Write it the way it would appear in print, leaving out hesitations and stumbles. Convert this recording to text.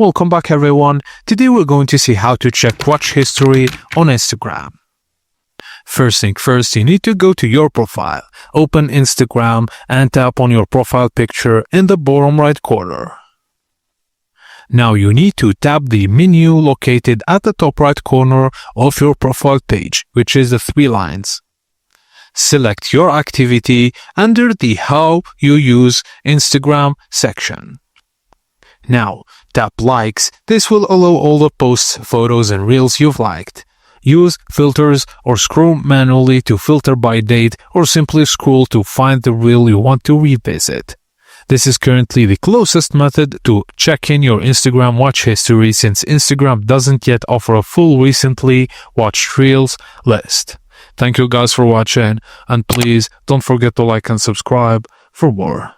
Welcome back everyone. Today we're going to see how to check watch history on Instagram. First thing first, you need to go to your profile, open Instagram and tap on your profile picture in the bottom right corner. Now you need to tap the menu located at the top right corner of your profile page, which is the three lines. Select your activity under the How You Use Instagram section. Now, tap Likes. This will allow all the posts, photos, and reels you've liked. Use filters or scroll manually to filter by date, or simply scroll to find the reel you want to revisit. This is currently the closest method to checking your Instagram watch history, since Instagram doesn't yet offer a full recently watched reels list. Thank you guys for watching, and please don't forget to like and subscribe for more.